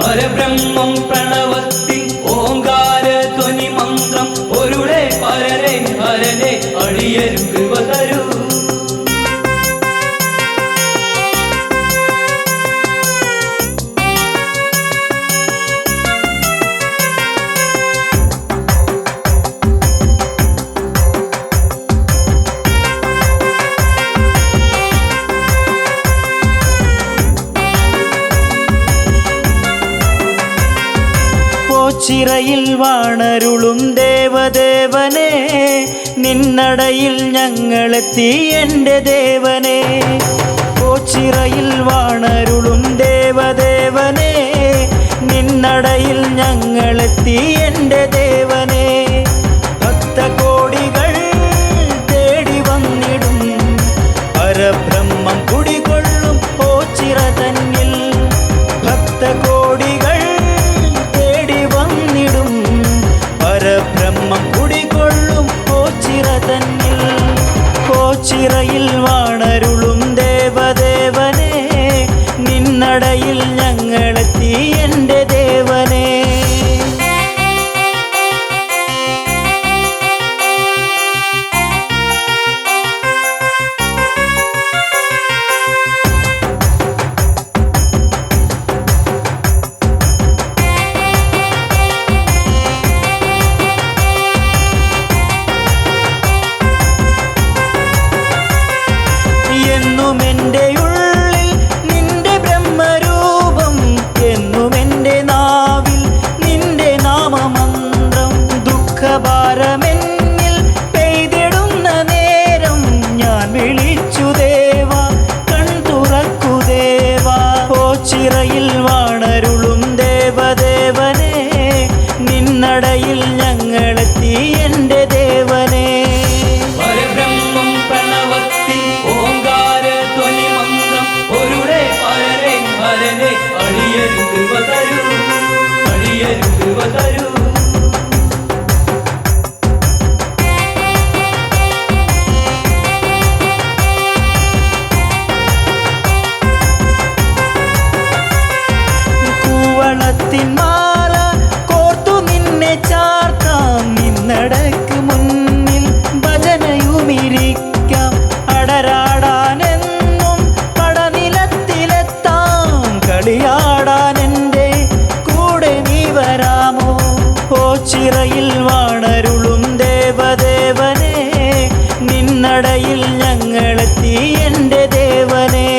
പരബ്രഹ്മം പ്രണവത്തിൽ ഓങ്കാര ധ്വനി മന്ത്രം ഒരുളെ പരനെ ഹരനെ അടിയരും കൃപ തരൂ. ചിറയിൽ വാണരുളും ദേവദേവനെ നിന്നടയിൽ ഞങ്ങളെത്തി എൻ്റെ ദേവനെ. ചിറയിൽ വാണരുളും ദേവദേവനെ നിന്നടയിൽ ഞങ്ങളെത്തി എൻ്റെ ദേവനെ. ഭക്തകോടികൾ തേടി വന്നിടും പരബ്രഹ്മം കുടികൊള്ളും ചിറ തന്നിൽ. ഭക്തകോടികൾ പരബ്രഹ്മം കുടികൊള്ളും ചിറ തന്നിൽ. ചിറയിൽ വാണരുളും ദേവദേവനെ നിന്നടയിൽ ഞങ്ങളെത്തി എൻ്റെ ദേവനെ. എന്നുമെൻ്റെ ഉള്ളിൽ നിന്റെ ബ്രഹ്മരൂപം, എന്നുമെൻ്റെ നാവിൽ നിന്റെ നാമമന്ത്രം. ദുഃഖഭാരമെന്നിൽ പെയ്തിടുന്ന നേരം ഞാൻ വിളിച്ചു ദേവ കൺതുറക്കു ദേവ. ചിറയിൽ വാണരുളും ദേവദേവനെ നിന്നടയിൽ ഞങ്ങളെത്തി എൻ്റെ ദേവനെ. പരബ്രഹ്മം പ്രണവത്തിൽ ഓങ്കാര ധ്വനി മന്ത്രം ഒരുളെ പരനെ ഹരനെ അടിയരും കൃപ തരൂ, അടിയരും കൃപ തരൂ. കൂവളത്തിൻ മാല കോർത്തു നിന്നെ ചാർത്താം, നിന്നടക്ക് മുന്നിൽ ഭജനയുമിരിക്കാം. അടരാടാനെന്നും പടനിലത്തിലെത്താം, കളിയാടാൻ എൻ്റെ കൂടെ നീ വരാമോ. ചിറയിൽ വാണരുളും ദേവദേവനെ നിന്നടയിൽ ഞങ്ങളെത്തി എൻ്റെ ദേവനെ.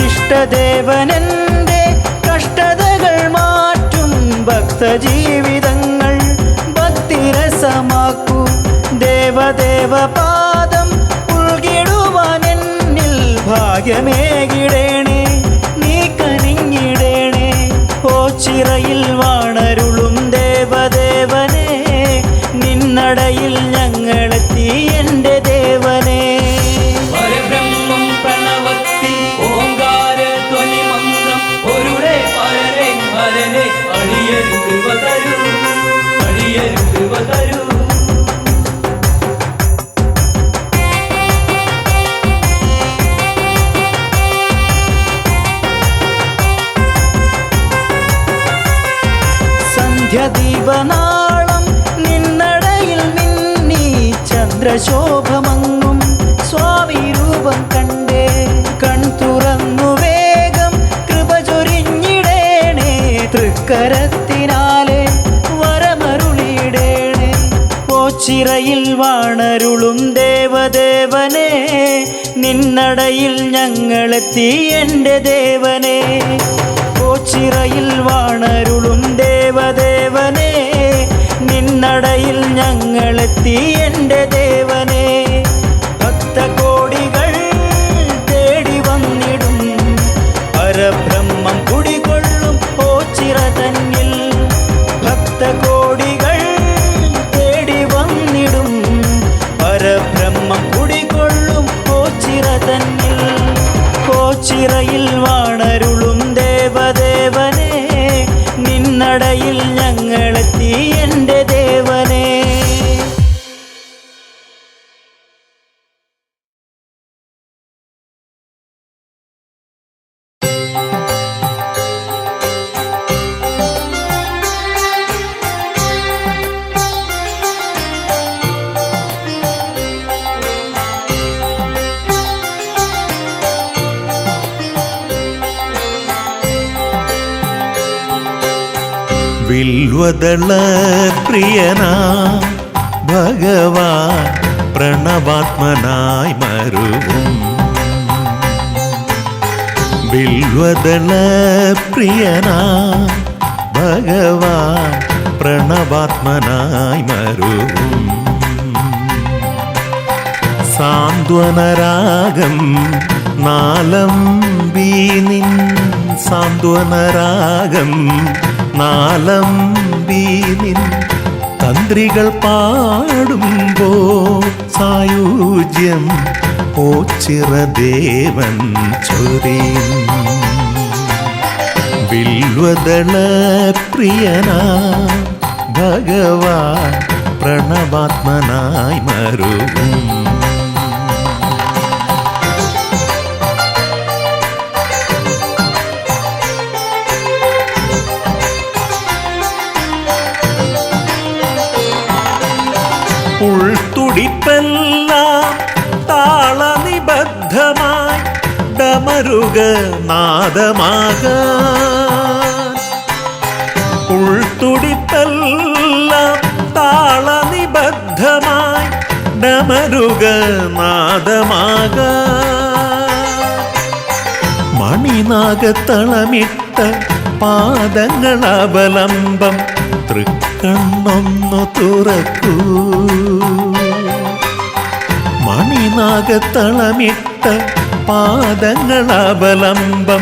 ഇഷ്ടദേവനെൻ്റെ കഷ്ടതകൾ മാറ്റും, ഭക്തജീവിതങ്ങൾ ഭക്തിരസമാക്കൂ. ദേവദേവ പാദം ഉൾകിടുവാൻ എന്നിൽ ഭാഗ്യമേകിടേണേ, നീ കനിഞ്ഞിടേണേ. ചിറയിൽ വാണരുളും ദേവദേവനെ നിന്നടയിൽ ഞങ്ങളെത്തി എൻ്റെ ദേവനെ. പരബ്രഹ്മം പ്രണവത്തിൽ ഓങ്കാര ധ്വനി മന്ത്രം ഒരുളെ പരനെ ഹരനെ അടിയരും കൃപ തരൂ, അടിയരും കൃപ തരൂ. സന്ധ്യദീപനാളം നിന്നടയിൽ മിന്നി ചന്ദ്രശോഭമങ്ങും സ്വാമി രൂപം കണ്ടേ. കൺതുറന്നു വേഗം കൃപ ചൊരിഞ്ഞിടേണേ, തൃക്കരത്തിനാലെ വരമരുളിയിടേണേ. ചിറയിൽ വാണരുളും ദേവദേവനെ നിന്നടയിൽ ഞങ്ങളെത്തി എൻ്റെ ദേവനെ. ചിറയിൽ വാണരുളും ദേവദേവനെ നിന്നടയിൽ ഞങ്ങളെത്തി എൻ്റെ ദേവനെ. ഭക്തകോടികൾ തേടി വന്നിടും പരബ്രഹ്മം കുടികൊള്ളും ചിറ തന്നിൽ. ഭക്തകോടികൾ തേടി വന്നിടും പരബ്രഹ്മം വില്വദള പ്രിയനാ ഭഗവാൻ പ്രണവാത്മനായി മരുവും വില്വദള പ്രിയനാ ഭഗവാൻ പ്രണവാത്മനായി മരുവും സാന്ത്വനരാഗം നാലംബി നിൻ സാന്ത്വനരാഗം നാലംബി നിൻ തന്ത്രികൾ പാടുമ്പോ സായുജ്യം ഓച്ചിറദേവൻ ചൊരിയും വില്വദള പ്രിയനാ ഭഗവാൻ പ്രണവാത്മനായി മരുവും ഉൾത്തുടിപ്പെല്ലാം താളനിബദ്ധമായി ഡമരുക നാദമാകാൻ ഉൾത്തുടിപ്പെല്ലാം താളനിബദ്ധമായി ഡമരുക നാദമാകാൻ മണിനാഗത്തളമിട്ട പാദങ്ങളവലംബം തൃക്കണ്ണൊന്നു തുറക്കൂ മണിനാഗത്തളമിട്ട പാദങ്ങളവലംബം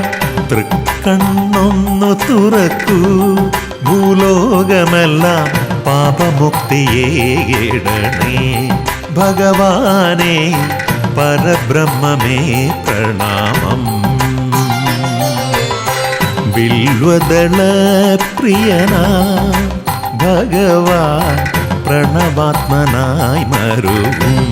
തൃക്കണ്ണൊന്നു തുറക്കൂ ഭൂലോകമെല്ലാം പാപമുക്തിയേടണേ ഭഗവാനേ പരബ്രഹ്മമേ പ്രണാമം വില്വദള പ്രിയനാ ഭഗവാൻ പ്രണവാത്മനായി മരുവും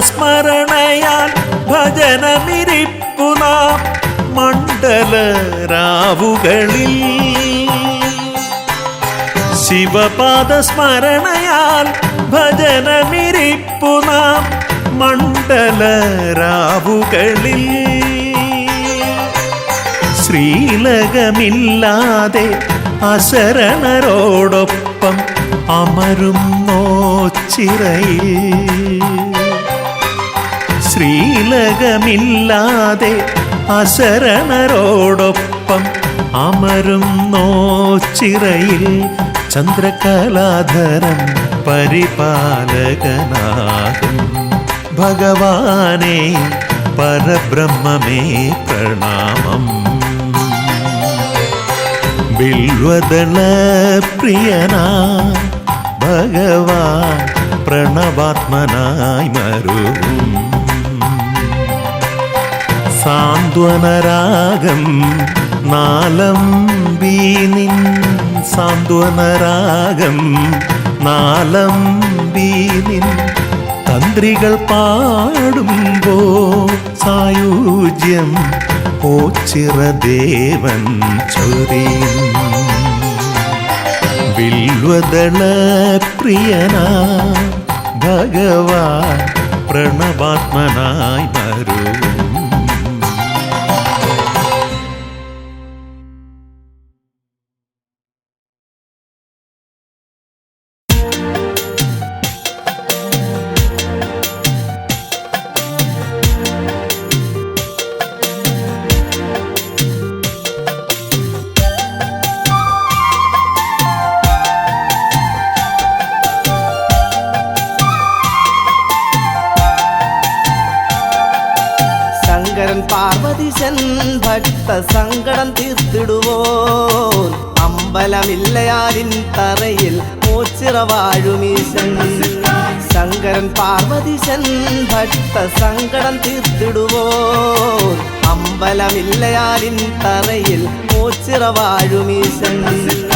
ശിവപാദസ്മരണയാൽ ഭജനമിരിപ്പു നാം മണ്ഡലരാവുകളിൽ ശിവപാദസ്മരണയാൽ ഭജനമിരിപ്പു നാം മണ്ഡലരാവുകളിൽ ശ്രീലകമില്ലാതെ അശരണരോടൊപ്പം അമരും നോച്ചിറയിൽ ശ്രീലകമില്ലാതെ അശരണരോടൊപ്പം അമരും നോച്ചിറയിൽ ചന്ദ്രകലാധരൻ പരിപാലകനാകും ഭഗവാനേ പരബ്രഹ്മമേ പ്രണാമം വില്വദള പ്രിയനാ ഭഗവാൻ പ്രണവാത്മനായി മരുവും സാന്ത്വനരാഗം നാലംബി നിൻ സാന്ത്വനരാഗം നാലംബി നിൻ തന്ത്രികൾ പാടുമ്പോ സായുജ്യം ഓച്ചിറദേവൻ ചൊരിയും വില്വദള പ്രിയനാ ഭഗവാൻ പ്രണവാത്മനായി മരുവും പാർവതീശൻ ഭക്ത സങ്കടം തീർത്തിടുവോൻ അമ്പലമില്ലയാലിൻ തറയിൽ ഓച്ചിറ വാഴുമീശൻ ശങ്കരൻ പാർവതീശൻ ഭക്ത സങ്കടം തീർത്തിടുവോൻ അമ്പലമില്ലയാലിൻ തറയിൽ ഓച്ചിറ വാഴുമീശൻ ും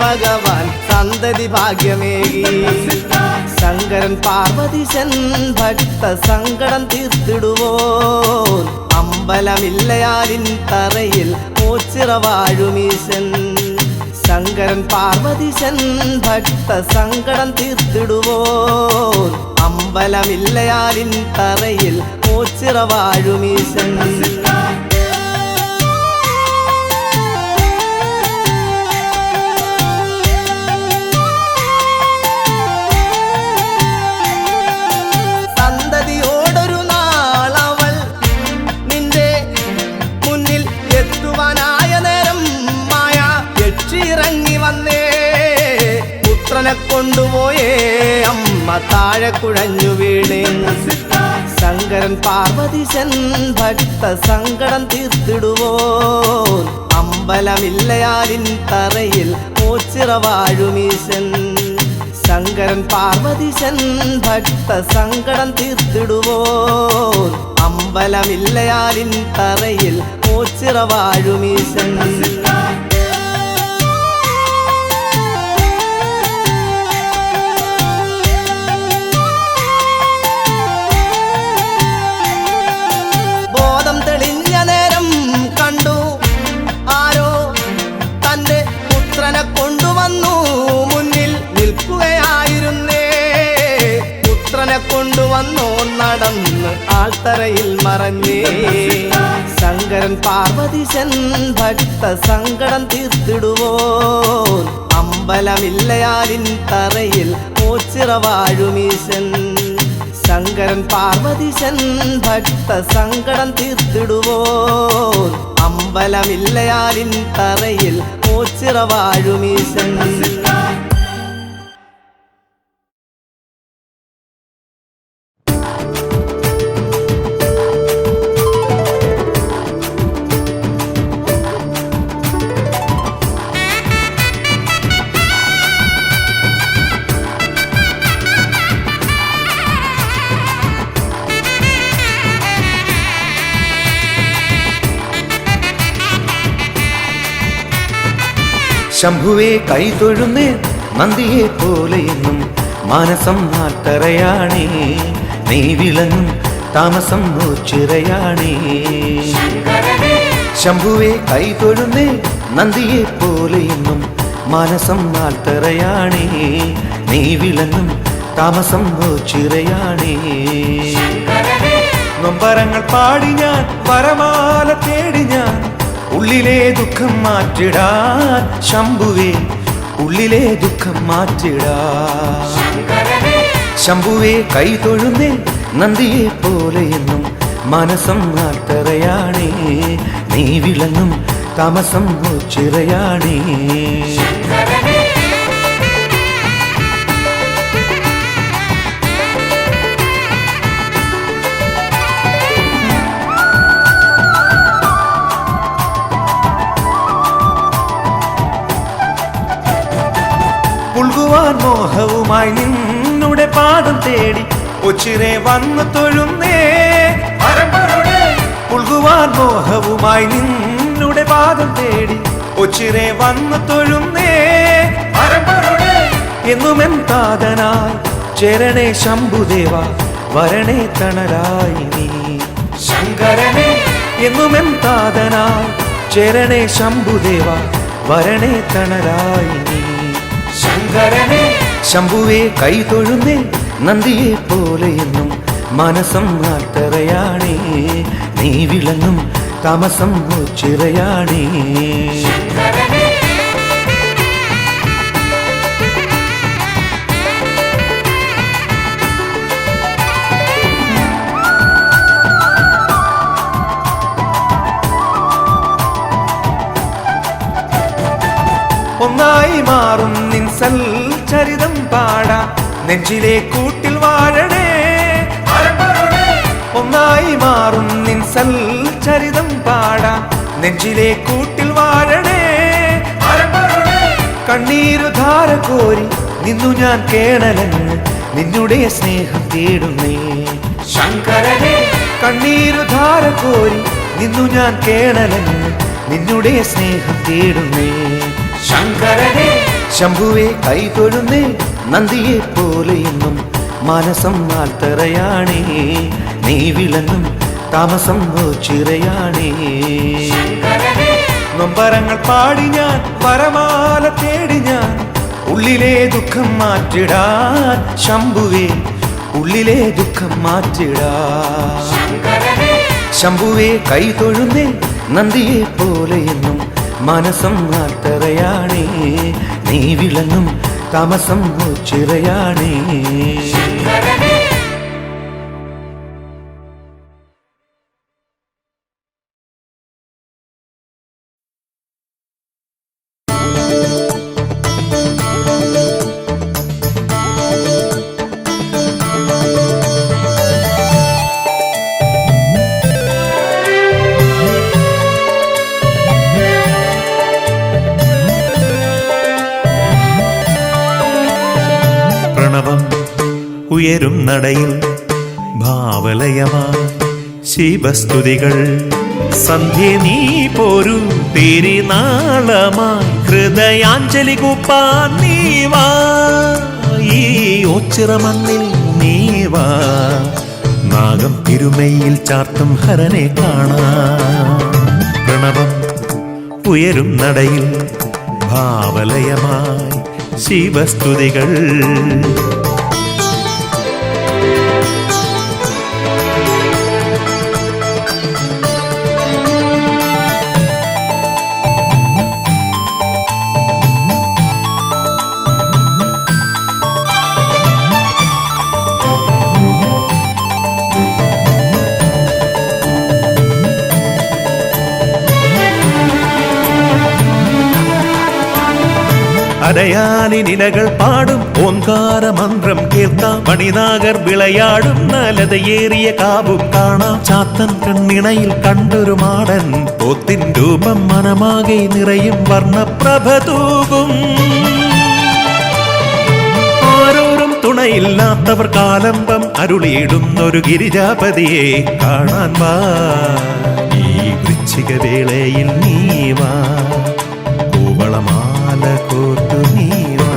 ഭഗവാൻ സന്തതി ഭാഗ്യമേകി ശങ്കരൻ പാർവതീശൻ ഭക്ത സങ്കടം തീർത്തിടുവോൻ അമ്പലമില്ലയാലിൻ തറയിൽ ഓച്ചിറ വാഴുമീശൻ ശങ്കരൻ പാർവതീശൻ ഭക്ത സങ്കടം തീർത്തിടുവോൻ അമ്പലമില്ലയാലിൻ തറയിൽ ഓച്ചിറ വാഴുമീശൻ സന്തതിയോടൊരു നാളവൾ നിന്റെ മുന്നിൽ എത്തുവാനായ നേരം മായ യക്ഷിയിറങ്ങി വന്നേ പുത്രനെ കൊണ്ടുപോയേ അമ്മ താഴെ കുഴഞ്ഞു വീണേ ശങ്കരൻ പാർവതീശൻ ഭക്ത സങ്കടം തീർത്തിടുവോൻ അമ്പലമില്ലയാലിൻ തറയിൽ ഓച്ചിറ വാഴുമീശൻ ശങ്കരൻ പാർവതീശൻ ഭക്ത സങ്കടം തീർത്തിടുവോൻ അമ്പലമില്ലയാലിൻ തറയിൽ ഓച്ചിറ വാഴുമീശൻ ബോധം തെളിഞ്ഞ നേരം കണ്ടു ആരോ തന്റെ പുത്രനെ കൊണ്ടുവന്നു മുന്നിൽ നിൽക്കുകയായിരുന്നേ പുത്രനെ കൊണ്ടുവന്നു നടന്ന് ആൾത്തറയിൽ മറഞ്ഞേ ശങ്കരൻ പാർവതീശൻ ഭക്ത സങ്കടം തീർത്തിടുവോൻ അമ്പലമില്ലയാലിൻ തറയിൽ ഓച്ചിറ വാഴുമീശൻ ശങ്കരൻ പാർവതീശൻ ഭക്ത സങ്കടം തീർത്തിടുവോൻ അമ്പലമില്ലയാലിൻ തറയിൽ ഓച്ചിറ വാഴുമീശൻ ശംഭുവേ കൈതൊഴുന്നേ നന്ദിയെ പോലെയെന്നും മാനസം ആൽത്തറയാണേ നീ വിളങ്ങും താമസം ഓച്ചിറയാണേ ശംഭുവേ കൈതൊഴുന്നേ നന്ദിയെ പോലെയെന്നും മാനസം ആൽത്തറയാണേ നീ വിളങ്ങും താമസം ഓച്ചിറയാണേ നൊമ്പരങ്ങൾ പാടി ഞാൻ വരമാല തേടി ഞാൻ ഉള്ളിലെ ദുഃഖം മാറ്റിടാൻ ശംഭുവേ ഉള്ളിലെ ദുഃഖം മാറ്റിടാൻ ശംഭുവേ കൈതൊഴുന്നേ നന്ദിയെ പോലെയെന്നും മനസം ആൽത്തറയാണേ നീ വിളങ്ങും താമസം ഓച്ചിറയാണേ പുൽകുവാൻ മോഹവുമായി നിന്നുടെ പാദം തേടി ഒച്ചിറെ വന്നു തൊഴുന്നേ പുൽകുവാൻ മോഹവുമായി നിന്നുടെ പാദം തേടി ഒച്ചിറെ വന്നു തൊഴുന്നേ എന്നുമെൻ താതനായി ചേരണേ ശംഭുദേവ വരണേ തണലായി നീ ശങ്കരനെ എന്നുമെൻ താതനായി ചേരണേ ശംഭുദേവ വരണേ തണലായി നീ ശങ്കരനെ ശംഭുവേ കൈതൊഴുന്നേ നന്ദിയെ പോലെയെന്നും മനസം ആൽത്തറയാണേ നീ വിളങ്ങും താമസം ഓച്ചിറയാണേ ഒന്നായി മാറും നിൻ സൽചരിതം പാടാം നെഞ്ചിലെ കൂട്ടിൽ വാഴണേ ഒന്നായി മാറും നിൻ സൽചരിതം പാടാം നെഞ്ചിലെ കൂട്ടിൽ വാഴണേ കണ്ണീരു ധാര കോരി നിന്നു ഞാൻ കേണലങ്ങ് നിന്നുടെ സ്നേഹം തേടുന്നേ ശങ്കരനെ കണ്ണീരു ധാര കോരി നിന്നു ഞാൻ കേണലങ്ങ് നിന്നുടെ സ്നേഹം തേടുന്നേ ശങ്കരനെ ശംഭുവേ കൈതൊഴുന്നേ നന്ദിയെ പോലെ എന്നും മനസം ആൽത്തറയാണേ നീ വിളങ്ങും താമസം ചിറയാണേ നൊമ്പരങ്ങൾ പാടി ഞാൻ വരമാല തേടി ഞാൻ ഉള്ളിലെ ദുഃഖം മാറ്റിടാൻ ശംഭുവേ ഉള്ളിലെ ദുഃഖം മാറ്റിടാൻ ശംഭുവേ കൈതൊഴുന്നേ നന്ദിയെ പോലെ എന്നും മനസം ആൽത്തറയാണേ നീ വിളങ്ങും താമസം ചിറയാണേ ഉയരും നടയിൽ ഭാവലയമായി ശിവസ്തുതികൾ സന്ധ്യ നീ പോരു തിരുനാളമായി ഹൃദയാഞ്ജലി കൂപ്പാൻ നീവാ ഈ ഓച്ചിറമണ്ണിൽ നീവാ നാഗം തിരുമയിൽ ചാർത്തും ഹരനെ കാണാം പ്രണവം ഉയരും നടയിൽ ഭാവലയമായി ശിവസ്തുതികൾ അരയാലി നിലകൾ പാടും ഓംകാര മന്ത്രം കേൾക്കാം മണിനാഗർ വിളയാടും നലതയേറിയ കാവും കാണാം ചാത്തൻ കണ്ണിണയിൽ കണ്ടൊരു മാടൻ പോത്തിൻ രൂപം മനമാകെ നിറയും വർണ്ണപ്രഭ തൂകും ഓരോരും തുണയില്ലാത്തവർ കാലംബം അരുളിയിടുന്നൊരു ഗിരിജാപതിയെ കാണാൻ വാ ഈ വൃശ്ചിക വേളയിൽ നീ വാ കൂവളമാല കോർത്തു നീവാ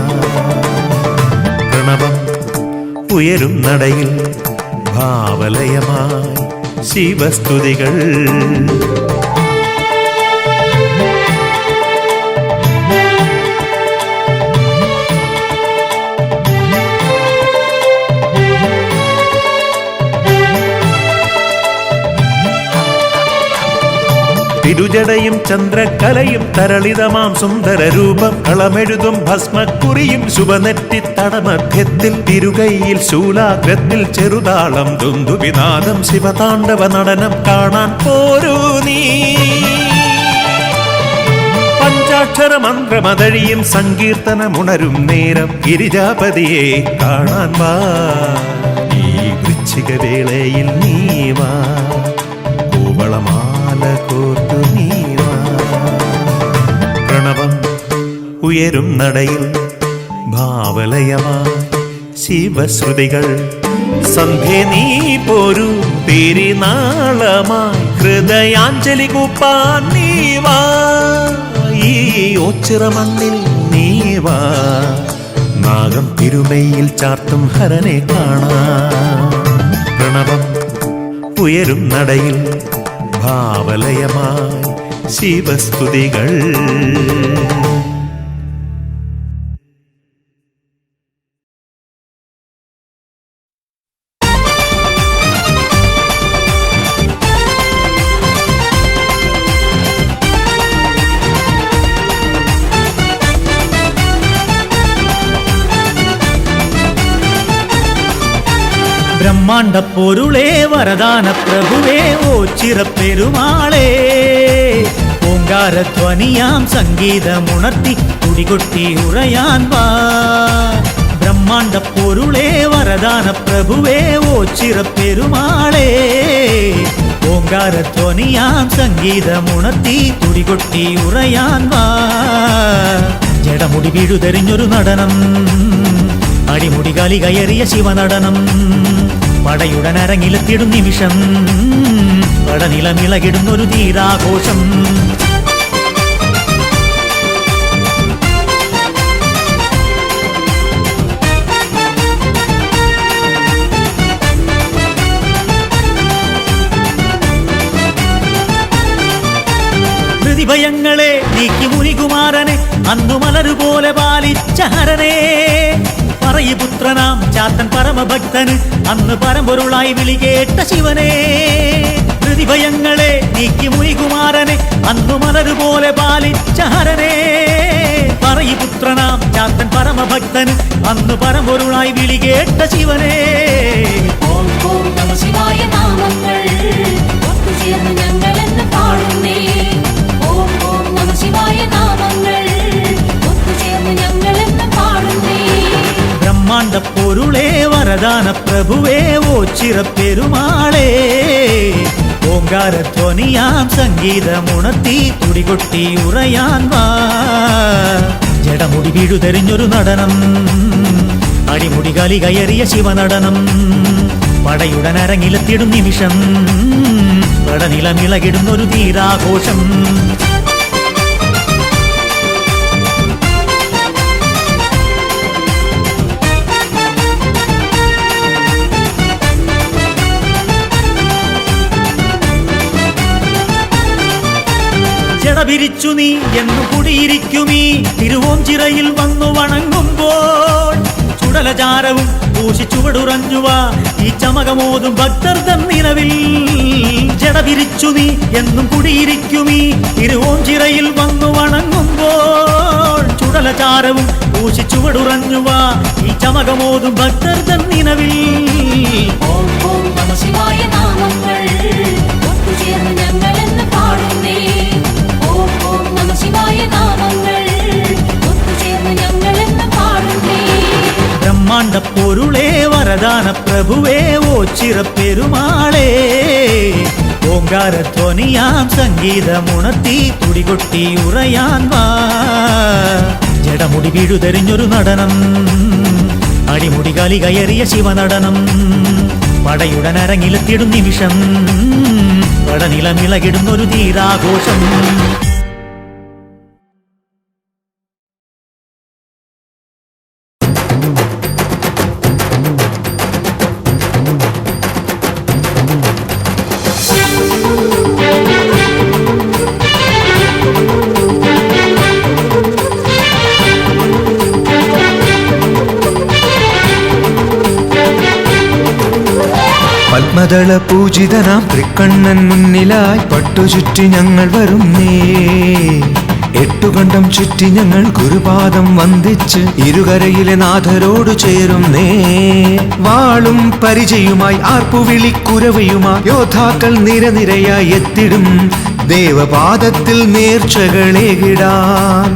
പ്രണവം ഉയരും നടയിൽ ഭാവലയമായി ശിവസ്തുതികൾ തിരുജടയും ചന്ദ്രകലയും തരളിതമാം സുന്ദര രൂപം കളമെഴുതും ഭസ്മക്കുറിയും ശുഭനെറ്റിത്തടമധ്യത്തിൽ തിരുകൈയിൽ ശൂലാഗ്രത്തിൽ ചെറുതാളം ദുന്ദുവിനാദം ശിവതാണ്ഡവ നടനം കാണാൻ പോരൂ നീ പഞ്ചാക്ഷര മന്ത്രമതഴിയും സങ്കീർത്തനമുണരും നേരം ഗിരിജാപതിയെ കാണാൻ വാ ഈ വൃശ്ചിക വേളയിൽ നീ വാ കൂവളമാല കോർത്തു നീവാ പ്രണവം ഉയരും നടയിൽ ഭാവലയമായി ശിവശ്രുതികൾ സന്ധ്യ നീ പോരു തിരുനാളമായി ഹൃദയാഞ്ജലി കൂപ്പാൻ നീവാ ഈ ഓച്ചിറമണ്ണിൽ നീവാ നാഗം തിരുമയിൽ ചാർത്തും ഹരനെ കാണാം പ്രണവം ഉയരും നടയിൽ ഭാവലയമായി ശിവസ്തുതികൾ ബ്രഹ്മാണ്ട പൊരുളേ വരദാന പ്രഭുവേ ഓച്ചിറപ്പെരുമാളേ ഓങ്കാരധ്വനിയാം സംഗീതമുണർത്തി തുടികൊട്ടി ഉറയാൻ വാ ബ്രഹ്മാണ്ട പൊരുളേ വരദാന പ്രഭുവേ ഓച്ചിറപ്പെരുമാളേ ഓങ്കാരധ്വനിയാം സംഗീതമുണർത്തി തുടികൊട്ടി ഉറയാൻ വാ ജടമുടി വീഴുതെറിഞ്ഞൊരു നടനം അടിമുടി കാലി കയറിയ ശിവനടനം പടയുടനരങ്ങിലെത്തിടും നിമിഷം പടനിലമിളകിടുന്നൊരു തീരാഘോഷം പ്രതിഭയങ്ങളെ നീക്കി മുനികുമാരനെ അന്നു മലരുപോലെ പാലിച്ച ഹരനെ പറയിപുത്രനാം ചാത്തൻ പരമഭക്തന് അന്ന് പരമ്പൊരുളായി വിളി കേട്ട ശിവനെ പ്രതിഭയങ്ങളെ നീക്കി മുനികുമാരനെ അന്നു മലരുപോലെ പാലിച്ച ഹരനെ പറയിപുത്രനാം ചാത്തൻ പരമഭക്തന് അന്ന് പരമ്പൊരുളായി വിളി കേട്ട ശിവനെ ഓം ഓം നമ ശിവായ നാമങ്ങൾ ഒത്തുചേർന്ന് ഞങ്ങളെന്ന് പാടുന്നേ ഓം ഓം നമ ശിവായ നാമങ്ങൾ ഒത്തുചേർന്ന് ഞങ്ങളെന്ന് പാടുന്നേ ബ്രഹ്മാണ്ട പൊരുളേ വരദാന പ്രഭുവേ ഓച്ചിറപ്പെരുമാളേ ഓങ്കാരധ്വനിയാം സംഗീതമുണർത്തി തുടികൊട്ടി ഉറയാൻ വാ ജടമുടി വീഴുതെറിഞ്ഞൊരു നടനം അടിമുടി കലി കയറിയ ശിവനടനം പടയുടനരങ്ങിലെത്തിടും നിമിഷം പടനിലമിളകിടുന്നൊരു തീരാഘോഷം ജടപിരിച്ചു നീ എന്നു കുടിയിരിക്കുമീ തിരുവോഞ്ചിറയിൽ വന്നു വണങ്ങുമ്പോൾ ചുടലചാരവും പൂശി ചുവടുറഞ്ഞുവ ഈ ചമകമോതും ഭക്തർ തൻ നിലവിൽ ജടപിരിച്ചു നീ എന്നും കുടിയിരിക്കുമീ തിരുവോഞ്ചിറയിൽ വന്നു വണങ്ങുമ്പോൾ ചുടലചാരവും പൂശി ചുവടുറഞ്ഞുവ ഈ ചമകമോതും ഭക്തർ തൻ നിലവിൽ ഓം ഓം നമ ശിവായ നാമങ്ങൾ ഒത്തുചേർന്ന് ഞങ്ങളെന്ന് പാടുന്നേ ഓം ഓം നമ ശിവായ നാമങ്ങൾ ഒത്തുചേർന്ന് ഞങ്ങളെന്ന് പാടുന്നേ ബ്രഹ്മാണ്ട പൊരുളേ വരദാന പ്രഭുവേ ഓച്ചിറപ്പെരുമാളേ ഓങ്കാരധ്വനിയാം സംഗീതമുണർത്തി തുടികൊട്ടി ഉറയാൻ വാ ജടമുടി വീഴുതെറിഞ്ഞൊരു നടനം അടിമുടി കലി കയറിയ ശിവനടനം പടയുടനരങ്ങിലെത്തിടും നിമിഷം പടനിലമിളകിടുന്നൊരു തീരാഘോഷം പത്മദള പൂജിതനാം തൃക്കണ്ണൻ മുന്നിലായി പട്ടുചുറ്റി ഞങ്ങൾ വരുന്നേ എട്ടുകണ്ടം ചുറ്റി ഞങ്ങൾ ഗുരുപാദം വന്ദിച്ച് ഇരുകരയിലെ നാഥരോട് ചേരുന്നേ വാളും പരിചയുമായി ആർപ്പുവിളിക്കുരവയുമായി യോദ്ധാക്കൾ നിരനിരയായി എത്തിടും ദേവപാദത്തിൽ നേർച്ചകളേകിടാൻ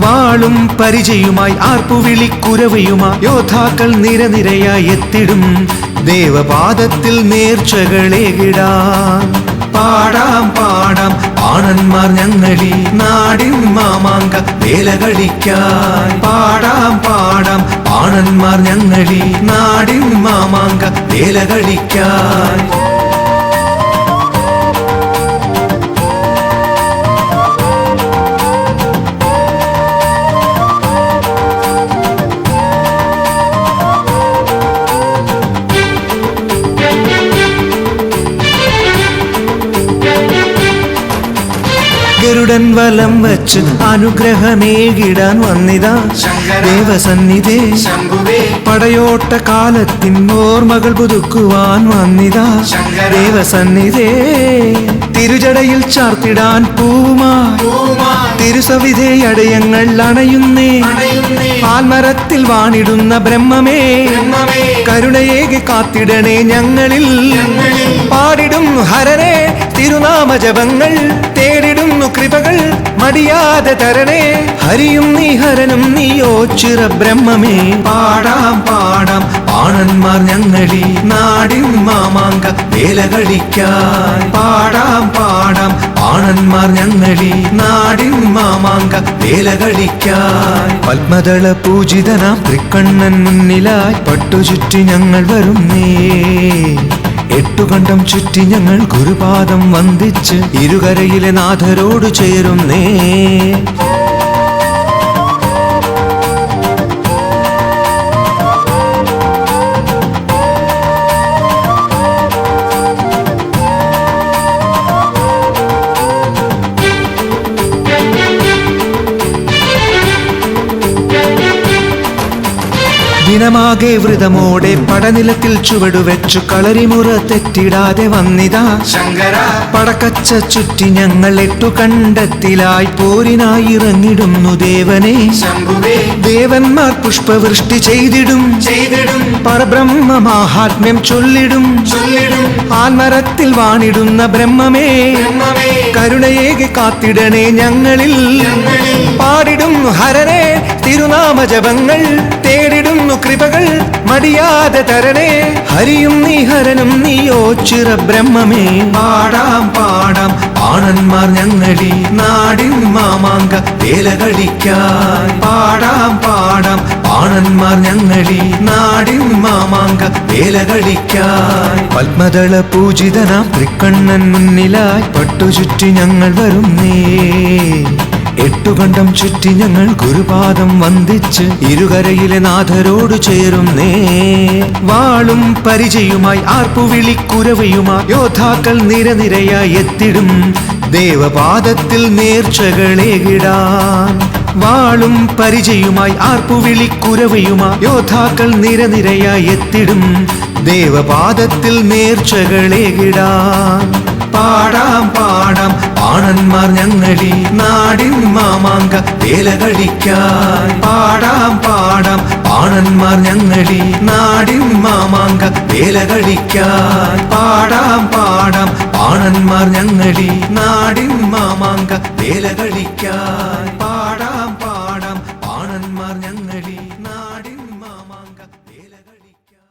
വാളും പരിചയുമായി ആർപ്പുവിളിക്കുരവയുമായി യോദ്ധാക്കൾ നിരനിരയായി എത്തിടും ദേവപാദത്തിൽ നേർച്ചകളേകിടാൻ പാടാം പാടാം പാണന്മാർ ഞങ്ങളി നാടിൻ മാമാങ്ക വേല കളിക്കാൻ പാടാം പാടാം പാണന്മാർ ഞങ്ങളി നാടിൻ മാമാങ്ക വേല കളിക്കാൻ ഗരുഡൻ വലം വച്ച് അനുഗ്രഹമേകിടാൻ വന്നിതാ ദേവസന്നിധേ പടയോട്ട കാലത്തിൻ ഓർമ്മകൾ പുതുക്കുവാൻ വന്നിതാ ദേവസന്നിധേ തിരുജടയിൽ ചാർത്തിടാൻ പൂവുമായി തിരുസവിധേ അടയങ്ങൾ അണയുന്നേ പാൽമരത്തിൽ വാണിടുന്ന ബ്രഹ്മമേ കരുണയേകി കാത്തിടണേ ഞങ്ങളിൽ പാടിടും ഹരനെ തിരുനാമ ജപങ്ങൾ തേടിടുന്നു കൃപകൾ മടിയാതെ തരണേ ഹരിയും നീ ഹരനും നീയോ ചിറ ബ്രഹ്മമേ പാടാം പാടാം പാണന്മാർ ഞങ്ങളി നാടിൻ മാമാങ്ക വേല കളിക്കാൻ പാടാം പാടാം പാണന്മാർ ഞങ്ങളി നാടിൻ മാമാങ്ക വേല കളിക്കാൻ പത്മദള പൂജിതനാം തൃക്കണ്ണൻ മുന്നിലായി പട്ടുചുറ്റി ഞങ്ങൾ വരുന്നേ എട്ടുകണ്ടം ചുറ്റി ഞങ്ങൾ ഗുരുപാദം വന്ദിച്ച് ഇരുകരയിലെ നാഥരോട് ചേരുന്നേ ദിനമാകെ വ്രതമോടെ പടനിലത്തിൽ ചുവടുവെച്ചു കളരിമുറ തെറ്റിടാതെ വന്നിതാ ശങ്കര. പടക്കച്ച ചുറ്റി ഞങ്ങൾ 8 കണ്ടത്തിലായി പോരിനായി ഇറങ്ങിടുന്നു ദേവനെ ശംഭുവേ. ദേവന്മാർ പുഷ്പവൃഷ്ടി ചെയ്തിടും പരബ്രഹ്മ മാഹാത്മ്യം ചൊല്ലിടും ആൽമരത്തിൽ വാണിടുന്ന ബ്രഹ്മമേ കരുണയേകി കാത്തിടണേ ഞങ്ങളിൽ. പാടിടുന്നു ഹരനെ തിരുനാമജപങ്ങൾ, തേടിടുന്നു കൃപകൾ മടിയാതെ തരണേ. ഹരിയും നീ ഹരനും നീയോ ചിറ ബ്രഹ്മമേ. പാടാം പാടാം ആണന്മാർ ഞങ്ങളി നാടിൻ മാമാങ്ക വേല കളിക്കാൻ. പാടാം പാടാം ആണന്മാർ ഞങ്ങളി നാടിൻ മാമാങ്ക വേല കളിക്കാൻ. പത്മദള പൂജിതനാം തൃക്കണ്ണൻ മുന്നിലായി പട്ടുചുറ്റി ഞങ്ങൾ വരുന്നേ. 8 കണ്ടം ചുറ്റി ഞങ്ങൾ ഗുരുപാദം വന്ദിച്ച് ഇരുകരയിലെ നാഥരോട് ചേരുന്നേ. വാളും പരിചയുമായി ആർപ്പുവിളിക്കുരവയുമായി യോദ്ധാക്കൾ നിരനിരയായി എത്തിടും ദേവപാദത്തിൽ നേർച്ചകളേകിടാൻ. വാളും പരിചയുമായി ആർപ്പുവിളിക്കുരവയുമായി യോദ്ധാക്കൾ നിരനിരയായി എത്തിടും ദേവപാദത്തിൽ നേർച്ചകളേകിടാൻ. പാടാം പാടാം ആണന്മാർ ഞങ്ങളി നാടിൻ മാമാങ്ക വേല കളിക്കാൻ. പാടാം പാടാം ആണന്മാർ ഞങ്ങളി നാടിൻ മാമാങ്ക വേല കളിക്കാൻ. പാടാം പാടാം ആണന്മാർ ഞങ്ങളി നാടിൻ മാമാങ്ക വേല കളിക്കാൻ. പാടാം പാടാം ആണന്മാർ ഞങ്ങളി നാടിൻ മാമാങ്ക വേല കളിക്കാൻ.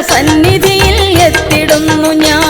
സന്നിധിയിൽ എത്തിടുന്നു ഞാൻ.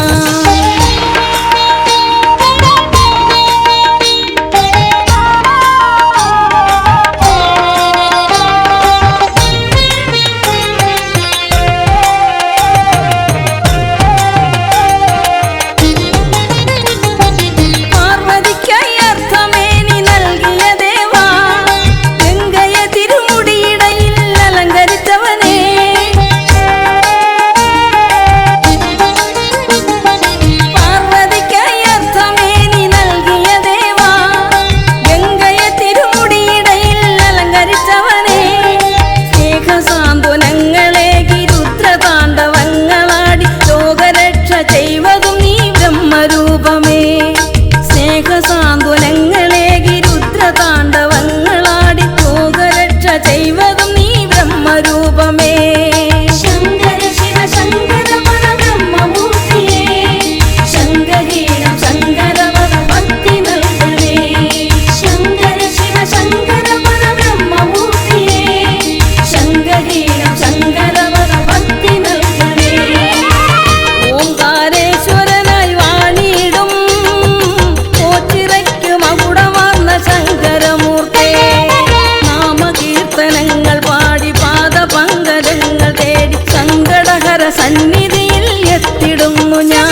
സന്നിധിയിൽ എത്തിടുന്നു ഞാൻ.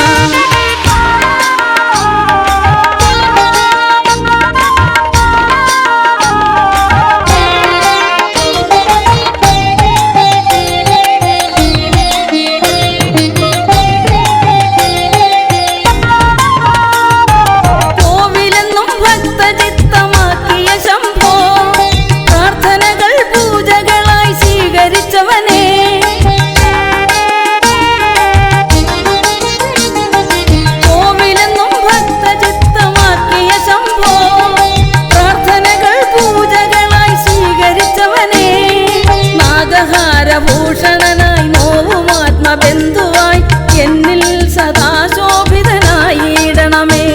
കോവിലെന്നും ഭക്തചിത്തമാക്കിയ ശംഭോ, പ്രാർത്ഥനകൾ പൂജകളായി സ്വീകരിച്ചവനെ, ഭൂഷണനായി നോവുമാത്മബന്ധുവായി എന്നിൽ സദാ ശോഭിതനായിടണമേ.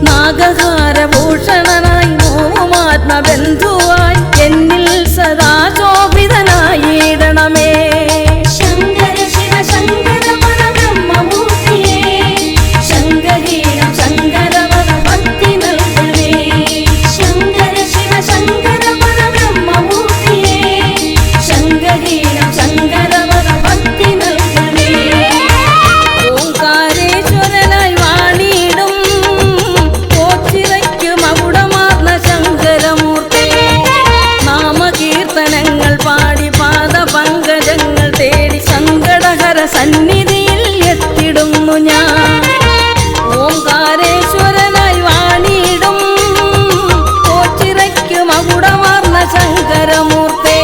നാഗഹാരഭൂഷണനായി നോവുമാത്മബന്ധുവായി എന്നിൽ സദാ ശോഭിതനായിടണമേ. ശങ്കര ശിവ ശങ്കര പരബ്രഹ്മമൂർത്തിയേ, ശങ്കരീരം ശങ്കരവര ഭക്തി നൽകണേ. ശങ്കര ശിവ ശങ്കര പരബ്രഹ്മമൂർത്തിയേ, ശങ്കരീരം ശങ്കരവര ഭക്തി നൽകണേ. ഓംകാരേശ്വരനായി വാണിടും ഓച്ചിറയ്ക്ക് മകുടമാർന്ന ശങ്കരമൂർത്തി, നാമകീർത്തനങ്ങൾ പാടി പാദപങ്കജങ്ങൾ തേടി സങ്കടഹര സന്നിധിയിൽ എത്തിടുന്നു ഞാൻ. ഓംകാരേശ്വരനായി വാണിടും ഓച്ചിറയ്ക്ക് മകുടമാർന്ന ശങ്കരമൂർത്തി,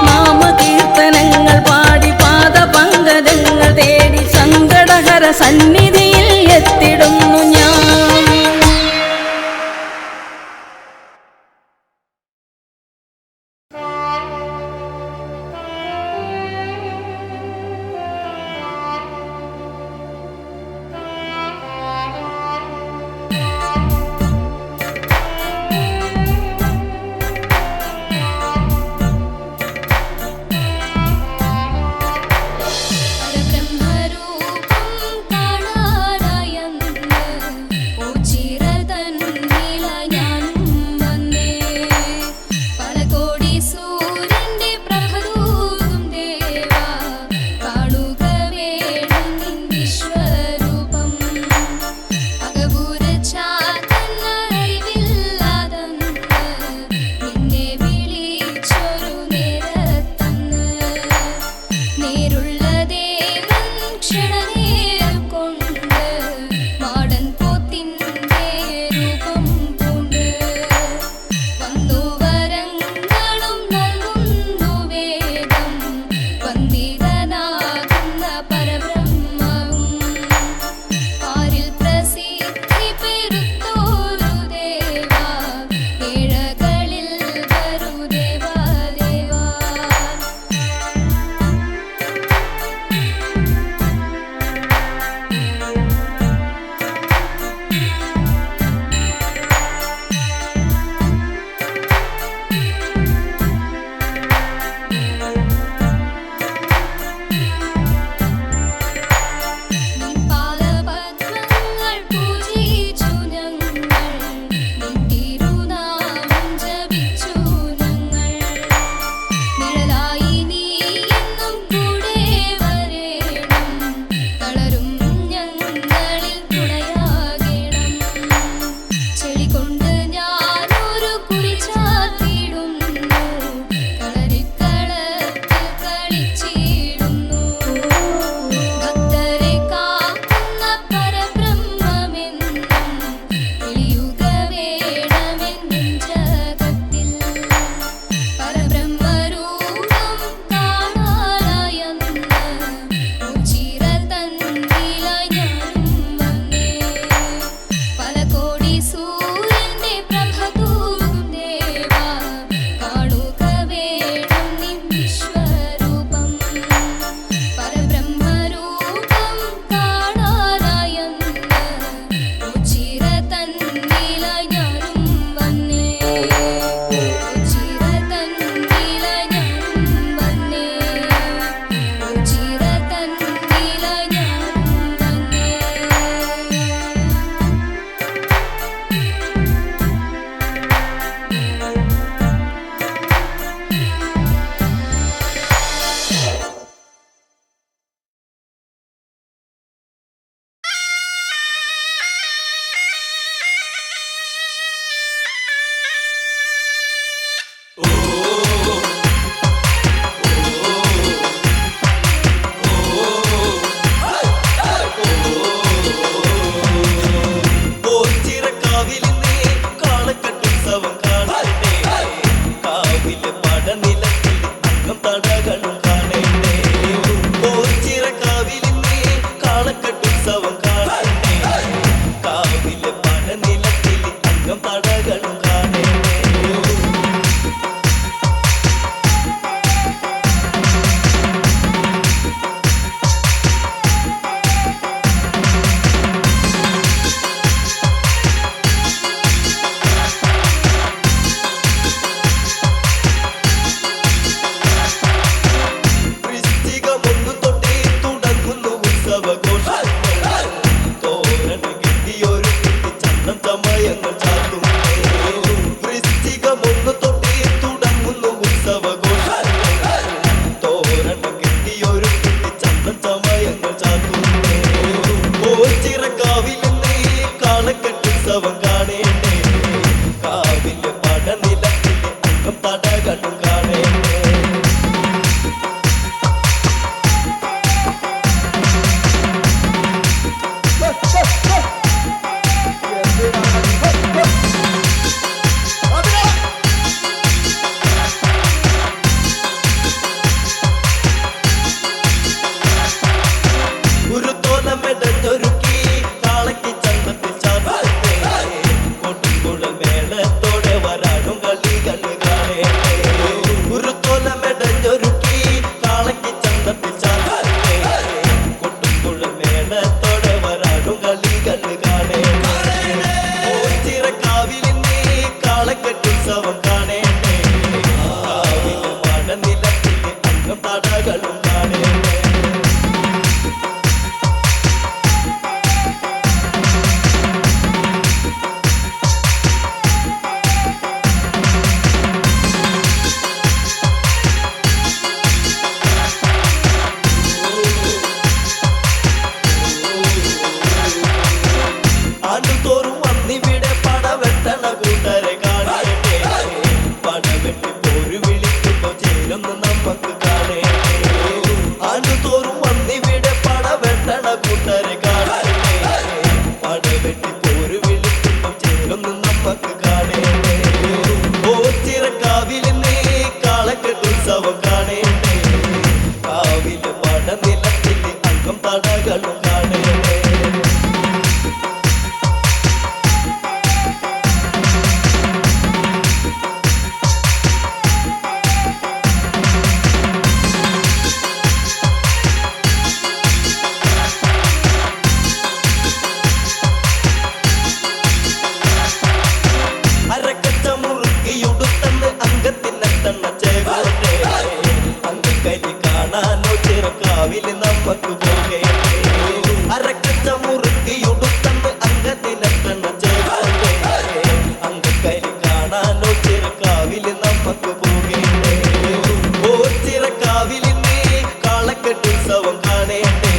നാമകീർത്തനങ്ങൾ പാടി പാദപങ്കജങ്ങൾ തേടി സങ്കടഹര സന്നിധിയിൽ എത്തിടുന്നു ഞാൻ. പരബ്രഹ്മരൂപം കാണാനായെന്ന നമുക്ക് പോകേണ്ടേ അരക്കച്ച മുറുക്കിയുടുത്തന്ന് അംഗത്തിലെത്തണ ചേർക്കണ്ടേ അങ്കക്കരി കാണാനോ ചിറക്കാവില് നമുക്ക് പോകേണ്ടേ ഓ ചിറക്കാവിലിന്ന് കാളക്കെട്ടുത്സവം കാണേണ്ടേ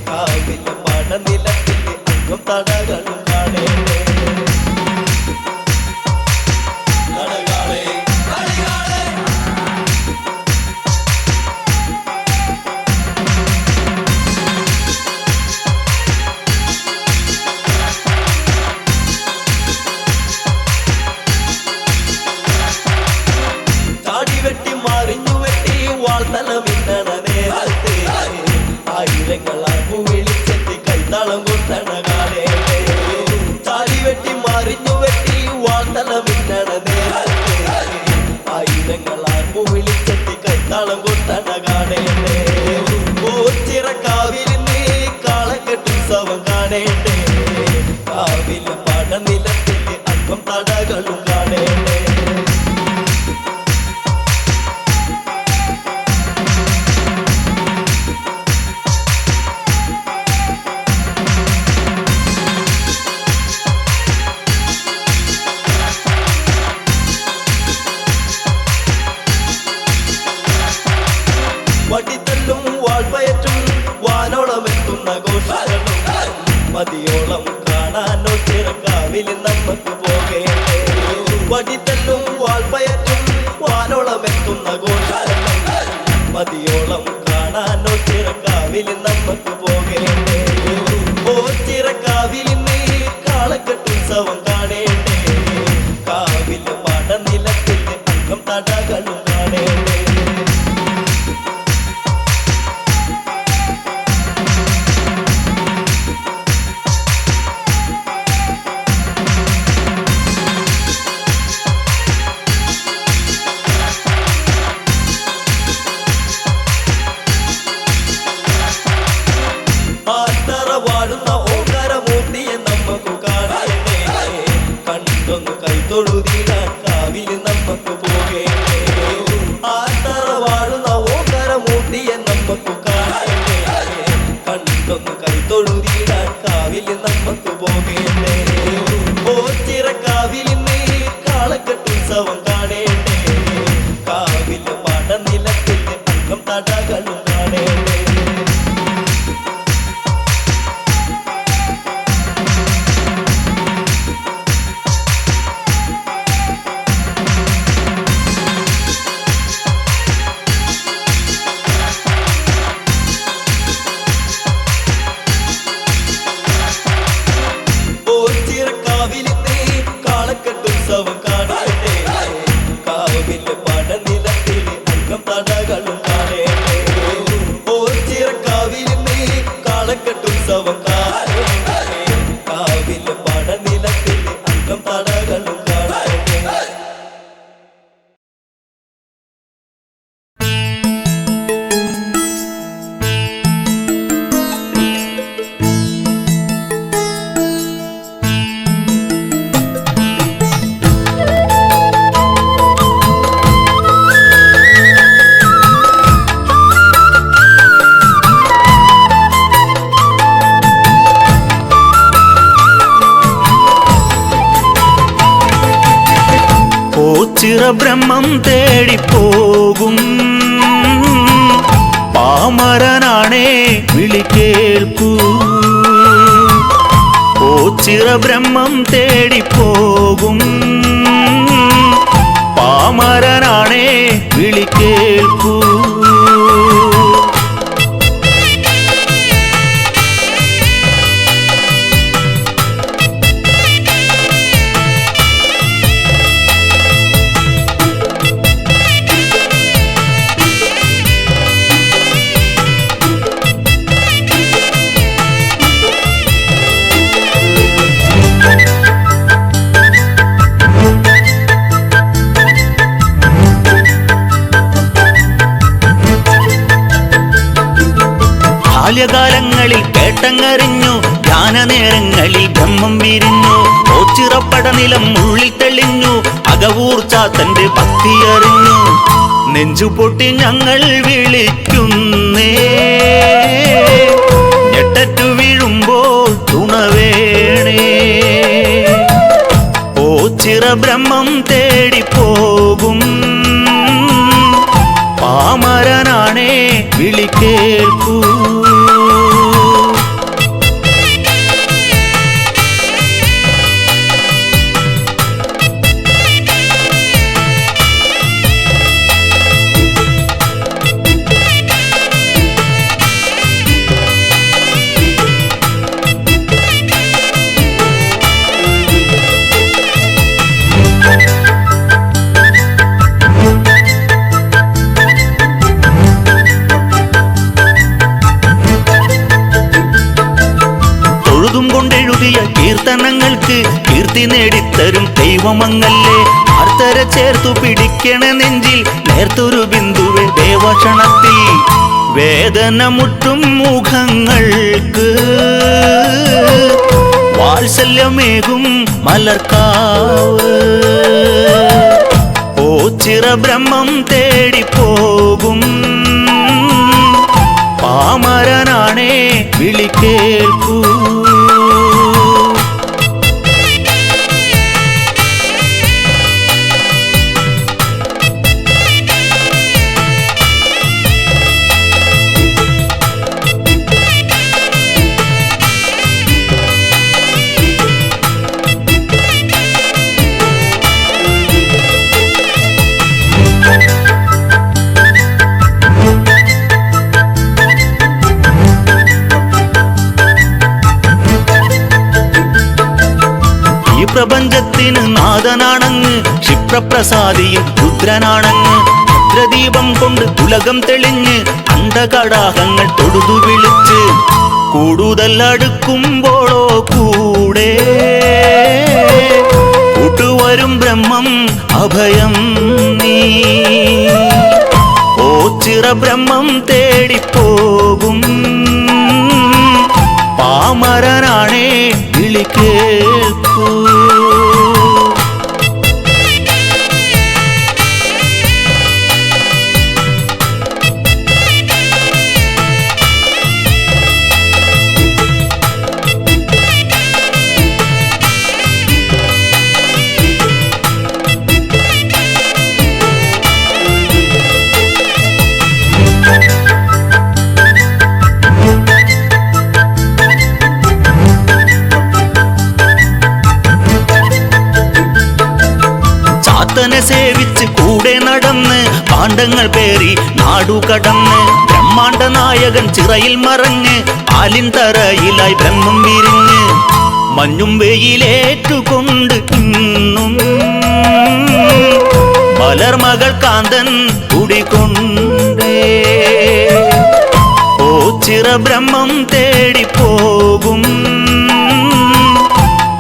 കാവിലെ പടനിലത്തില് അംഗം തടകളും കാണേണ്ടേ ആയിരങ്ങളാർപ്പു വിളിച്ചെത്തി കൈത്താളം കൊട്ടണ കാലേ ചാടി വെട്ടി മറിഞ്ഞു വെട്ടി വാർത്തല മിന്നണ നേരത്തെ ആയിരങ്ങളാർപ്പു വിളിച്ചെത്തി കൈത്താളം കൊട്ടണ കാണേണ്ടേ ചിറക്കാവിലിന്ന് കാളക്കെട്ടുത്സവം കാണേണ്ടേ കാവിലെ പടനിലത്തില് അല്പം തടകളും കാണേണ്ടേ വടിത്തല്ലും വാൾപ്പയറ്റും വാനോളമെത്തുന്ന ഘോഷാകളും മതിയോളം കാണാനോ ചിറക്കാവില് നമുക്ക് പോകേണ്ടേ വടിത്തല്ലും വാൾപ്പയറ്റും വാനോളമെത്തുന്ന ഘോഷാകളും മതിയോളം കാണാനോ ചിറക്കാവില് നമുക്ക് പോകേണ്ടേ ഓ ചിറക്കാവിലിന്ന് കാളക്കെട്ടുത്സവം കാണേണ്ടേ കാവില് പടനിലത്തില് അംഗം തടകളും കാണേണ്ടേ തൊഴുതിടാൻ കാവില് നമുക്ക് പോകേണ്ടേ ആത്തറ വാഴുന്ന ഓങ്കരമൂട്ടിയെ നമുക്ക് കാണേണ്ടേ കണ്ടൊന്ന് കൈ തൊഴുതിടാൻ കാവില് നമുക്ക് പോകേണ്ടേ ഓ ചിറക്കാവിലിന്ന് കാളക്കെട്ടുത്സവം കാണേണ്ടേ കാവില് പടനിലത്തില് അംഗം തടകളും കാണേണ്ടേ കാളക്കെട്ടുത്സവം കാണേണ്ടേ കാവിലെ പടനിലത്തില് അംഗം തടകളും കാണേണ്ടേ ഓ ചിറക്കാവിലിന്ന് കാളക്കെട്ടുത്സവം കാണേണ്ടേ കാവിലെ പടനിലത്തില് അംഗം തടകളും കാണേണ്ടേ ചിറബ്രഹ്മം തേടിപ്പോകും പാമരനാണേ വിളി കേൾക്കൂ ഓ ചിറബ്രഹ്മം തേടിപ്പോകും പാമരനാണേ വിളി കേൾക്കൂ ബാല്യകാലങ്ങളിൽ കേട്ടങ്ങറിഞ്ഞു ധ്യാനനേരങ്ങളിൽ ബ്രഹ്മം വിരിഞ്ഞു ഓച്ചിറപ്പടനിലം ഉള്ളിൽ തെളിഞ്ഞു അകവൂർച്ച തന്റെ ഭക്തിയറിഞ്ഞു നെഞ്ചുപൊട്ടി ഞങ്ങൾ വിളിക്കുന്നേ ബ്രഹ്മം തേടിപ്പോകും പാമരനാണേ വിളി കേൾക്കൂ. കീർത്തനങ്ങൾക്ക് കീർത്തി നേടിത്തരും ദൈവമങ്ങല്ലേ. ആർത്തര ചേർത്തു പിടിക്കണ നെഞ്ചിൽ നേർത്തൊരു ബിന്ദുവെ ദേവക്ഷണത്തിൽ വേദന മുട്ടും മുഖങ്ങൾക്ക് വാത്സല്യമേകും മലർക്കാവ്. ഓച്ചിറ ബ്രഹ്മം തേടിപ്പോകും പാമരനാണേ വിളി കേൾക്കൂ. പ്രപഞ്ചത്തിന് നാഥനാണങ്ങ് ക്ഷിപ്രപ്രസാദിയും രുദ്രനാണങ്ങ്. ഭദ്രദീപം കൊണ്ട് ഉലകം തെളിഞ്ഞ് അണ്ടകടാഹങ്ങൾ തൊടുതു വിളിച്ച് കൂടുതൽ അടുക്കുമ്പോഴോ കൂടെ കൂട്ടുവരും ബ്രഹ്മം അഭയം നീ. ഓച്ചിറ ബ്രഹ്മം തേടിപ്പോകും പാമരനാണേ വിളി കേൾക്കൂ. സേവിച്ച് കൂടെ നടന്ന് പാണ്ഡങ്ങൾ പേറി നാടുകടന്ന് ബ്രഹ്മാണ്ഡ നായകൻ ചിറയിൽ മറഞ്ഞ് പാലിൻ തറയിലായി ബ്രഹ്മം വിരിഞ്ഞ് മഞ്ഞും വെയിലേറ്റുകൊണ്ട് ഇന്നും മലർമകൾ കാന്തൻ കുടികൊണ്ടേ. ഓച്ചിറ ബ്രഹ്മം തേടിപ്പോകും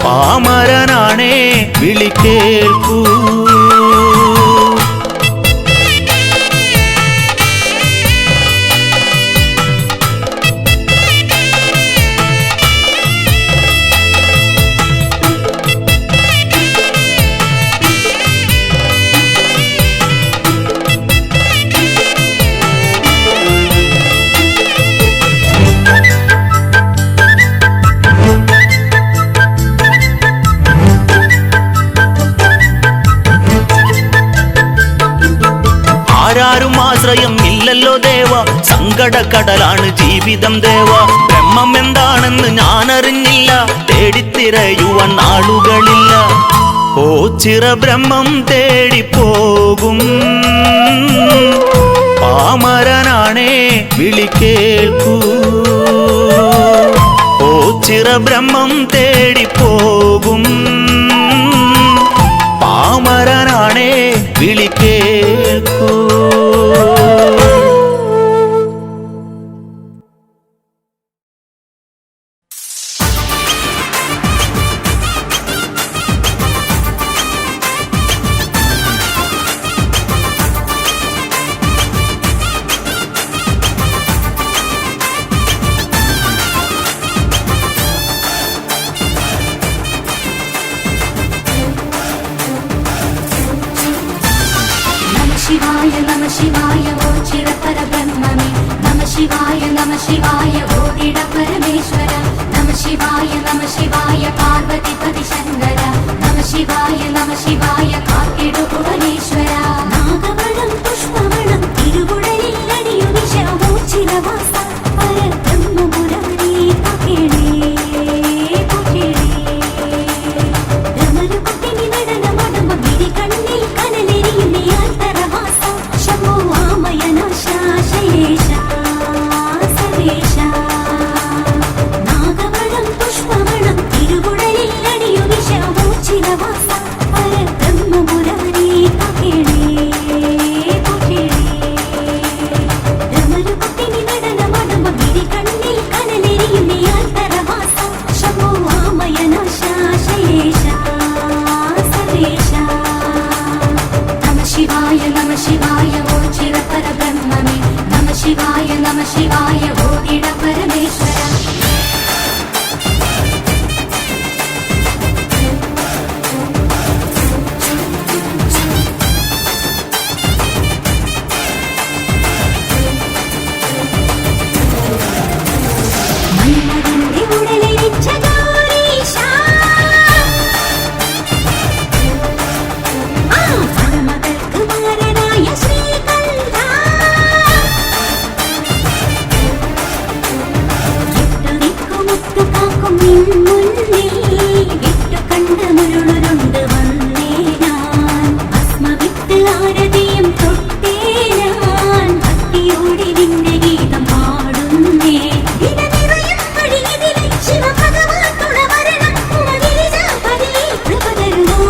പാമരനാണേ വിളി കേൾക്കൂ. ആരാരും ആശ്രയം ഇല്ലല്ലോ ദേവ, സങ്കടക്കടലാണ് ജീവിതം ദേവ. ബ്രഹ്മം എന്താണെന്ന് ഞാനറിഞ്ഞില്ല, തേടിത്തിരയുവാൻ നാളുകളില്ല. ഓച്ചിറ ബ്രഹ്മം തേടിപ്പോകും പാമരനാണേ വിളി കേൾക്കൂ. ഓച്ചിറ ബ്രഹ്മം തേടിപ്പോകും പാമരനാണേ വിളി കേൾക്കൂ. शिवाय नमः शिवाय ओचिर परब्रह्मणे नमः शिवाय ओडिड परमेश्वर नमः शिवाय पार्वतीपति शंकर नमः ശിവായ നമ ശിവായ കാത്തിടു ഭുവനേശ്വര നാഗവണം പുഷ്പവണം തിരുവുടലിൽ അടിയു വിഷമോച്ചിരവാസ പരബ്രഹ്മമുരാരി പകിടേ പകിടേ രമരുപത്തിനി നടനമടമ വിരി കണ്ണിൽ കനലെരിയുന്നയാൽ തരവാസ ശംഭോ വാമയനാശ ശൈലേശ സർവേശ നാഗവണം പുഷ്പവണം തിരുവുടലിൽ അടിയു വിഷമോച്ചിരവാസ പരബ്രഹ്മമുരാരി പകിടേ പകിടേ രമരുപത്തിനി നടനമടമ വിരി കണ്ണിൽ കനലെരിയുന്നയാൽ തരവാസ ശംഭോ വാമയനാശ ശൈലേശ സർവേശ നമ ശിവായ ഓ ചിരപരബ്രഹ്മമേ നമ ശിവായ ഓ ദിട പരമേശ്വര മന്മഥന്റെ ഉടലെരിച്ച ഗൗരീശ പരമകൾക്ക് മാരനായ ശ്രീകണ്ഠ വിട്ടുനിൽക്കുമുത്തു കാക്കും നിൻ മുന്നിൽ വിട്ടുകണ്ട മുരുളുരുണ്ട് വന്നേ ഞാൻ ഭസ്മവിത്ത് ആരതിയും തൊട്ടേ ഞാൻ ഭക്തിയോടെ നിന്റെ ഗീതം പാടുന്നേ ദിന നിറയും വഴിയിതിലെ ശിവഭഗവാൻ തുണവരണം ഉമഗിരിജാപതിയെ കൃപ തരുമോ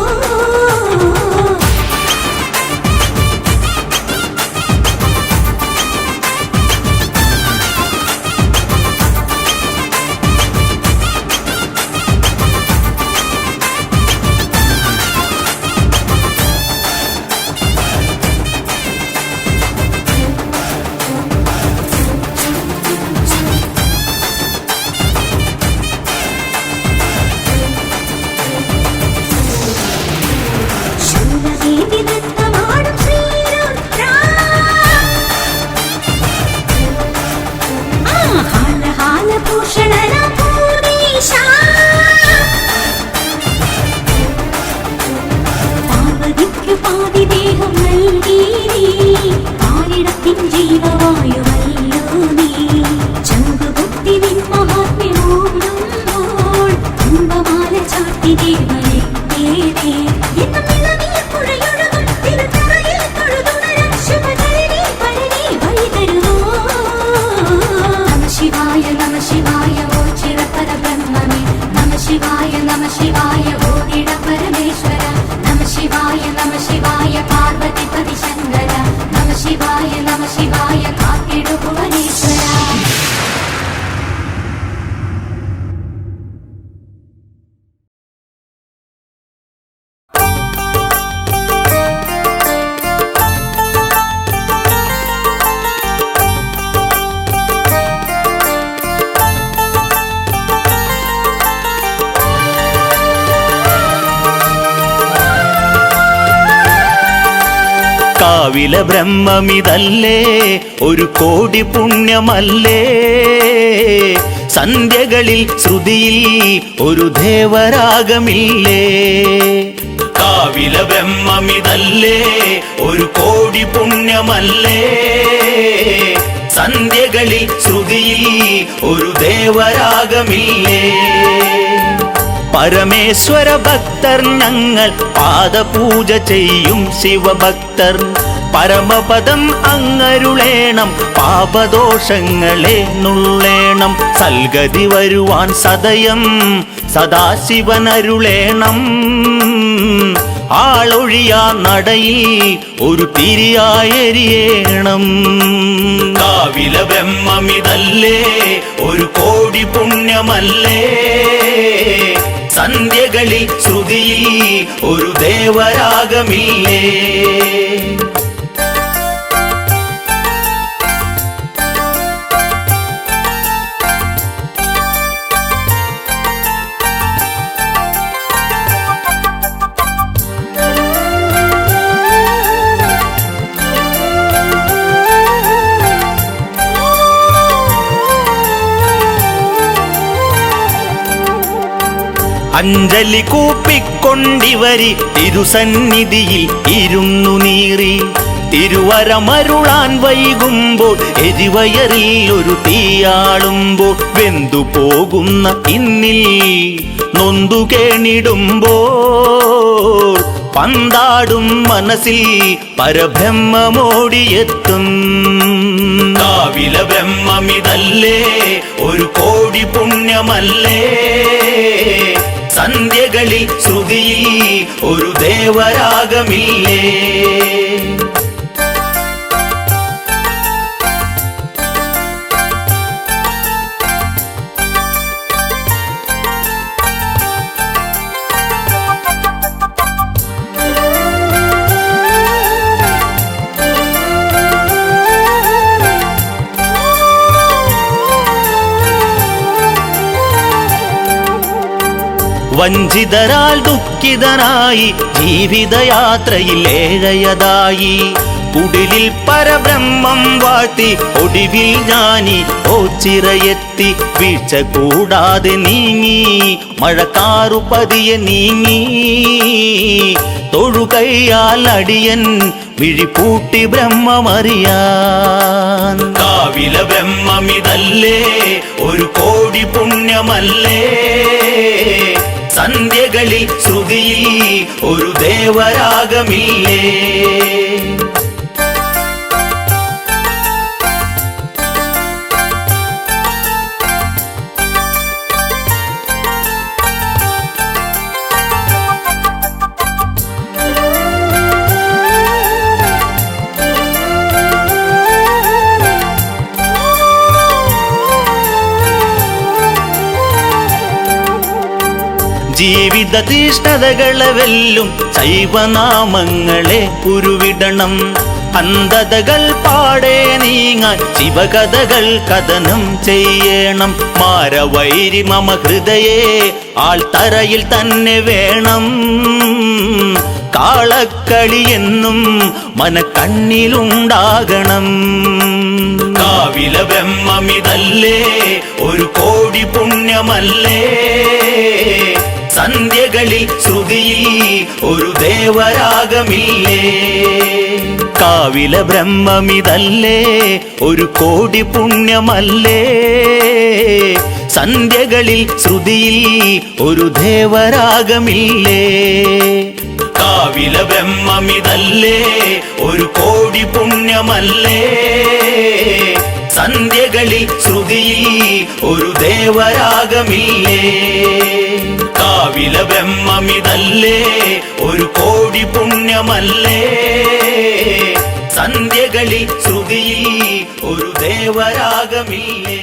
ശൂലഗീതി നൃത്തമാടും ശ്രീരുദ്ര ഹാലഭൂഷണനാം പൂർണീശ പാർവതിക്കു പാതിദേഹം നൽകി നീ പാരിടത്തിൻ ജീവവായുവല്ലോ നീ ചങ്കുകുത്തി നിൻ മഹാത്മ്യമോടുമ്പോൾ കുംഭമാല ചാട്ടി ദേവനെ ദേവേ എന്നും നിലവിയ പുഴയൊഴുകും തിരുത്തറയിൽ തൊഴുതുണരാൻ ശുഭകരണി പഴനി വഴി തരുമോ നമ ശിവായ ഓ ചിരപരബ്രഹ്മമേ നമ ശിവായ ഓ ദിട പരമേശ്വര നമ ശിവായ പാർവതിപതി ശങ്കര നമ ശിവായ കാത്തിടു ഭുവനേശ്വര കാവില ബ്രഹ്മമിതല്ലേ ഒരു കോടി പുണ്യമല്ലേ സന്ധ്യകളിൽ ശ്രുതിയിൽ ഒരു ദേവരാഗമില്ലേ കാവില ബ്രഹ്മമിതല്ലേ ഒരു കോടി പുണ്യമല്ലേ സന്ധ്യകളിൽ ശ്രുതിയിൽ ഒരു ദേവരാഗമില്ലേ പരമേശ്വര ഭക്തർ ഞങ്ങൾ പാദപൂജ ചെയ്യും ശിവഭക്തർ പരമപദം അങ്ങരുളേണം പാപദോഷങ്ങളെ നുള്ളേണം സൽഗതി വരുവാൻ സദയം സദാശിവനരുളേണം ആളൊഴിയാ നടയിൽ ഒരു തിരിയായെരിയേണം കാവില ബ്രഹ്മമിതല്ലേ ഒരു കോടി പുണ്യമല്ലേ സന്ധ്യകളിൽ ശ്രുതിയിൽ ഒരു ദേവരാഗമില്ലേ അഞ്ജലി കൂപ്പിക്കൊണ്ടിവരി തിരുസന്നിധിയിൽ ഇരുന്നു നീറി തിരുവരമരുളാൻ വൈകുമ്പോൾ എരിവയറിൽ ഒരു തീയാളുമ്പോൾ വെന്തു പോകുന്ന ഇന്നിൽ നൊന്തു കേണിടുമ്പോൾ പന്താടും മനസ്സിൽ പരബ്രഹ്മമോടിയെത്തും. കാവില ബ്രഹ്മമിതല്ലേ ഒരു കോടി പുണ്യമല്ലേ, സന്ധ്യകളിൽ ശ്രുതിയിൽ ഒരു ദേവരാഗമില്ലേ. വഞ്ചിതരാൽ ദുഃഖിതനായി ജീവിതയാത്രയിൽ ഏഴയതായി കുടിലിൽ പരബ്രഹ്മം വാഴ്ത്തി ഒടുവിൽ ജ്ഞാനി ഓച്ചിറയെത്തി. വീഴ്ച കൂടാതെ നീങ്ങി മഴക്കാറു പതിയെ നീങ്ങി തൊഴുകൈയാൽ അടിയൻ വിഴിപൂട്ടി ബ്രഹ്മമറിയാൻ. കാവില ബ്രഹ്മമിതല്ലേ ഒരു കോടി പുണ്യമല്ലേ, സന്ധ്യകളിൽ ശ്രുതിയിൽ ഒരു ദേവരാഗമില്ലേ. ജീവിത തീഷ്ണതകളെ വെല്ലും ശൈവനാമങ്ങളെ ഉരുവിടണം. അന്ധതകൾ പാടെ നീങ്ങാൻ ശിവകഥകൾ കഥനം ചെയ്യണം. മാരവൈരി മമ ഹൃദയേ ആൾത്തറയിൽ തന്നെ വേണം. കാളക്കളിയെന്നും മനക്കണ്ണിലുണ്ടാകണം. കാവില ബ്രഹ്മമിതല്ലേ ഒരു കോടി പുണ്യമല്ലേ, സന്ധ്യകളിൽ ശ്രുതിയിൽ ഒരു ദേവരാഗമില്ലേ. കാവില ബ്രഹ്മമിതല്ലേ ഒരു കോടി പുണ്യമല്ലേ, സന്ധ്യകളിൽ ശ്രുതിയിൽ ഒരു ദേവരാഗമില്ലേ. കാവില ബ്രഹ്മമിതല്ലേ ഒരു കോടി പുണ്യമല്ലേ, സന്ധ്യകളിൽ ശ്രുതിയിൽ ഒരു ദേവരാഗമില്ലേ. കാവില ബ്രഹ്മമിതല്ലേ ഒരു കോടി പുണ്യമല്ലേ, സന്ധ്യകളിൽ ശ്രുതിയിൽ ഒരു ദേവരാഗമില്ലേ.